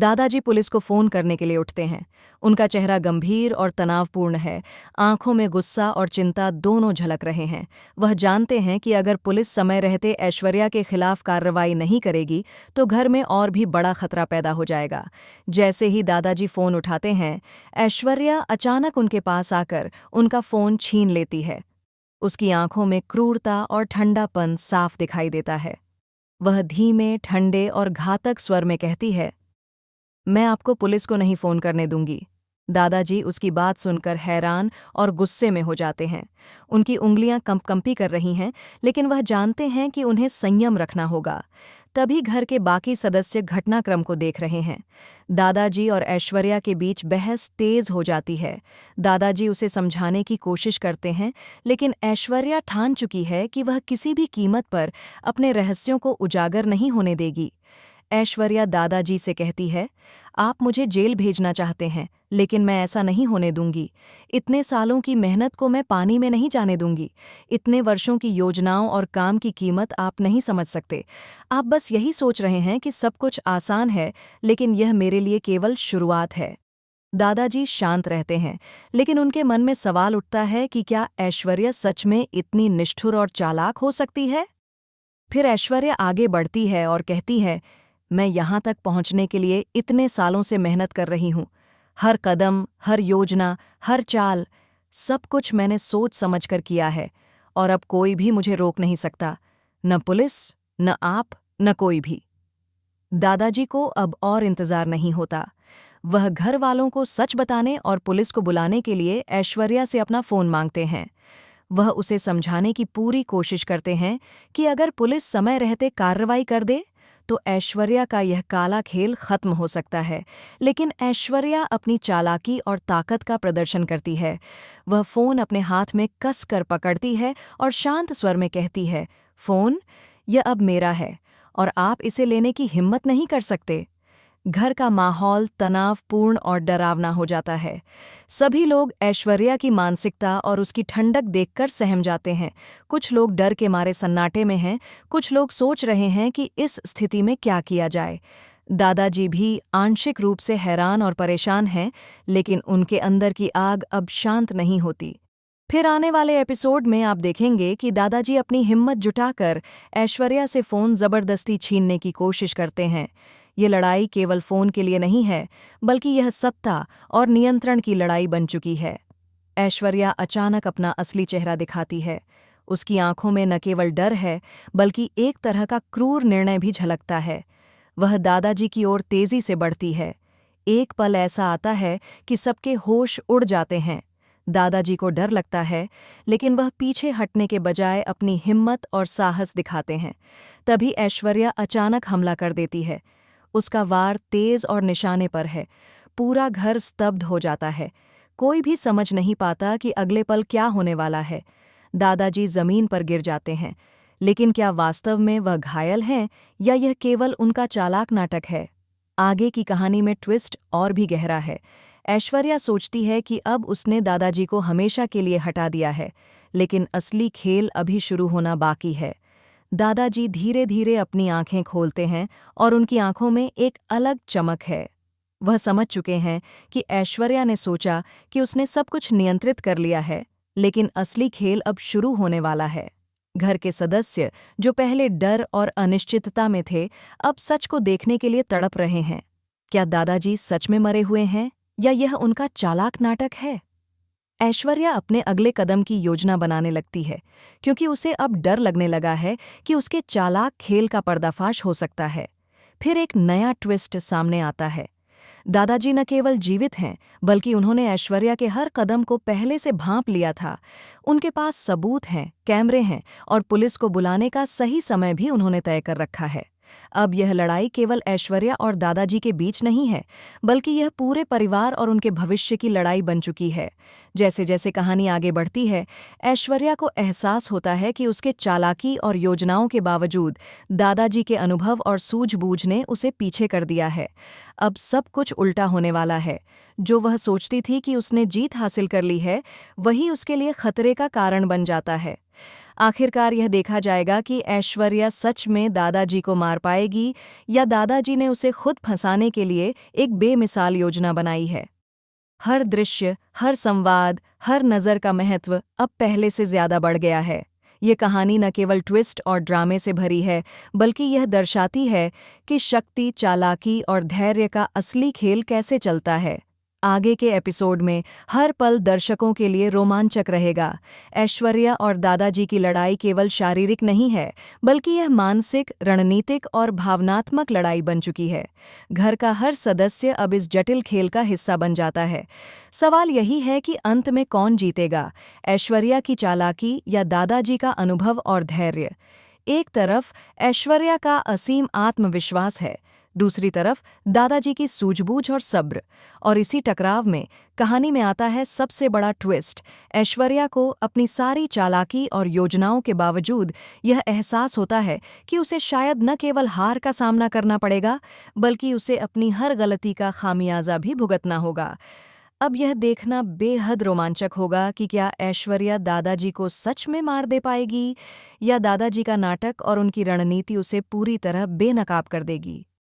दादाजी पुलिस को फोन करने के लिए उठते हैं। उनका चेहरा गंभीर और तनावपूर्ण है। आंखों में गुस्सा और चिंता दोनों झलक रहे हैं। वह जानते हैं कि अगर पुलिस समय रहते ऐश्वर्या के खिलाफ कार्रवाई नहीं करेगी तो घर में और भी बड़ा खतरा पैदा हो जाएगा। जैसे ही दादाजी फोन उठाते हैं, ऐश्वर्या अचानक उनके पास आकर उनका फोन छीन लेती है। उसकी आंखों में क्रूरता और ठंडापन साफ दिखाई देता है। वह धीमे, ठंडे और घातक स्वर में कहती है, मैं आपको पुलिस को नहीं फोन करने दूंगी। दादाजी उसकी बात सुनकर हैरान और गुस्से में हो जाते हैं। उनकी उंगलियां कंपी कर रही हैं, लेकिन वह जानते हैं कि उन्हें संयम रखना होगा। तभी घर के बाकी सदस्य घटनाक्रम को देख रहे हैं। दादाजी और ऐश्वर्या के बीच बहस तेज हो जाती है। दादाजी उसे समझाने की कोशिश करते हैं, लेकिन ऐश्वर्या ठान चुकी है कि वह किसी भी कीमत पर अपने रहस्यों को उजागर नहीं होने देगी। ऐश्वर्या दादाजी से कहती है, आप मुझे जेल भेजना चाहते हैं, लेकिन मैं ऐसा नहीं होने दूंगी। इतने सालों की मेहनत को मैं पानी में नहीं जाने दूंगी। इतने वर्षों की योजनाओं और काम की कीमत आप नहीं समझ सकते। आप बस यही सोच रहे हैं कि सब कुछ आसान है, लेकिन यह मेरे लिए केवल शुरुआत है। दादाजी शांत रहते हैं, लेकिन उनके मन में सवाल उठता है कि क्या ऐश्वर्या सच में इतनी निष्ठुर और चालाक हो सकती है? फिर ऐश्वर्या आगे बढ़ती है और कहती है, मैं यहाँ तक पहुँचने के लिए इतने सालों से मेहनत कर रही हूँ। हर कदम, हर योजना, हर चाल, सब कुछ मैंने सोच समझ कर किया है, और अब कोई भी मुझे रोक नहीं सकता। न पुलिस, न आप, न कोई भी। दादाजी को अब और इंतजार नहीं होता। वह घर वालों को सच बताने और पुलिस को बुलाने के लिए ऐश्वर्या से अपना फ़ोन मांगते हैं। वह उसे समझाने की पूरी कोशिश करते हैं कि अगर पुलिस समय रहते कार्रवाई कर दे तो ऐश्वर्या का यह काला खेल खत्म हो सकता है। लेकिन ऐश्वर्या अपनी चालाकी और ताकत का प्रदर्शन करती है। वह फ़ोन अपने हाथ में कस कर पकड़ती है और शांत स्वर में कहती है, फ़ोन, यह अब मेरा है और आप इसे लेने की हिम्मत नहीं कर सकते। घर का माहौल तनावपूर्ण और डरावना हो जाता है। सभी लोग ऐश्वर्या की मानसिकता और उसकी ठंडक देखकर सहम जाते हैं। कुछ लोग डर के मारे सन्नाटे में हैं, कुछ लोग सोच रहे हैं कि इस स्थिति में क्या किया जाए। दादाजी भी आंशिक रूप से हैरान और परेशान हैं, लेकिन उनके अंदर की आग अब शांत नहीं होती। फिर आने वाले एपिसोड में आप देखेंगे कि दादाजी अपनी हिम्मत जुटाकर ऐश्वर्या से फ़ोन ज़बरदस्ती छीनने की कोशिश करते हैं। ये लड़ाई केवल फ़ोन के लिए नहीं है, बल्कि यह सत्ता और नियंत्रण की लड़ाई बन चुकी है। ऐश्वर्या अचानक अपना असली चेहरा दिखाती है। उसकी आंखों में न केवल डर है, बल्कि एक तरह का क्रूर निर्णय भी झलकता है। वह दादाजी की ओर तेज़ी से बढ़ती है। एक पल ऐसा आता है कि सबके होश उड़ जाते हैं। दादाजी को डर लगता है, लेकिन वह पीछे हटने के बजाय अपनी हिम्मत और साहस दिखाते हैं। तभी ऐश्वर्या अचानक हमला कर देती है। उसका वार तेज और निशाने पर है। पूरा घर स्तब्ध हो जाता है। कोई भी समझ नहीं पाता कि अगले पल क्या होने वाला है। दादाजी जमीन पर गिर जाते हैं, लेकिन क्या वास्तव में वह घायल हैं या यह केवल उनका चालाक नाटक है? आगे की कहानी में ट्विस्ट और भी गहरा है। ऐश्वर्या सोचती है कि अब उसने दादाजी को हमेशा के लिए हटा दिया है, लेकिन असली खेल अभी शुरू होना बाकी है। दादाजी धीरे धीरे अपनी आंखें खोलते हैं और उनकी आंखों में एक अलग चमक है। वह समझ चुके हैं कि ऐश्वर्या ने सोचा कि उसने सब कुछ नियंत्रित कर लिया है, लेकिन असली खेल अब शुरू होने वाला है। घर के सदस्य जो पहले डर और अनिश्चितता में थे, अब सच को देखने के लिए तड़प रहे हैं। क्या दादाजी सच में मरे हुए हैं या यह उनका चालाक नाटक है? ऐश्वर्या अपने अगले कदम की योजना बनाने लगती है, क्योंकि उसे अब डर लगने लगा है कि उसके चालाक खेल का पर्दाफाश हो सकता है। फिर एक नया ट्विस्ट सामने आता है। दादाजी न केवल जीवित हैं, बल्कि उन्होंने ऐश्वर्या के हर कदम को पहले से भांप लिया था। उनके पास सबूत हैं, कैमरे हैं और पुलिस को बुलाने का सही समय भी उन्होंने तय कर रखा है। अब यह लड़ाई केवल ऐश्वर्या और दादाजी के बीच नहीं है, बल्कि यह पूरे परिवार और उनके भविष्य की लड़ाई बन चुकी है। जैसे जैसे कहानी आगे बढ़ती है, ऐश्वर्या को एहसास होता है कि उसके चालाकी और योजनाओं के बावजूद दादाजी के अनुभव और सूझबूझ ने उसे पीछे कर दिया है। अब सब कुछ उल्टा होने वाला है। जो वह सोचती थी कि उसने जीत हासिल कर ली है, वही उसके लिए खतरे का कारण बन जाता है। आखिरकार यह देखा जाएगा कि ऐश्वर्या सच में दादाजी को मार पाएगी या दादाजी ने उसे खुद फंसाने के लिए एक बेमिसाल योजना बनाई है। हर दृश्य, हर संवाद, हर नज़र का महत्व अब पहले से ज्यादा बढ़ गया है। ये कहानी न केवल ट्विस्ट और ड्रामे से भरी है, बल्कि यह दर्शाती है कि शक्ति, चालाकी और धैर्य का असली खेल कैसे चलता है। आगे के एपिसोड में हर पल दर्शकों के लिए रोमांचक रहेगा। ऐश्वर्या और दादाजी की लड़ाई केवल शारीरिक नहीं है, बल्कि यह मानसिक, रणनीतिक और भावनात्मक लड़ाई बन चुकी है। घर का हर सदस्य अब इस जटिल खेल का हिस्सा बन जाता है। सवाल यही है कि अंत में कौन जीतेगा, ऐश्वर्या की चालाकी या दादाजी का अनुभव और धैर्य। एक तरफ ऐश्वर्या का असीम आत्मविश्वास है, दूसरी तरफ दादाजी की सूझबूझ और सब्र। और इसी टकराव में कहानी में आता है सबसे बड़ा ट्विस्ट। ऐश्वर्या को अपनी सारी चालाकी और योजनाओं के बावजूद यह एहसास होता है कि उसे शायद न केवल हार का सामना करना पड़ेगा, बल्कि उसे अपनी हर गलती का खामियाजा भी भुगतना होगा। अब यह देखना बेहद रोमांचक होगा कि क्या ऐश्वर्या दादाजी को सच में मार दे पाएगी, या दादाजी का नाटक और उनकी रणनीति उसे पूरी तरह बेनकाब कर देगी।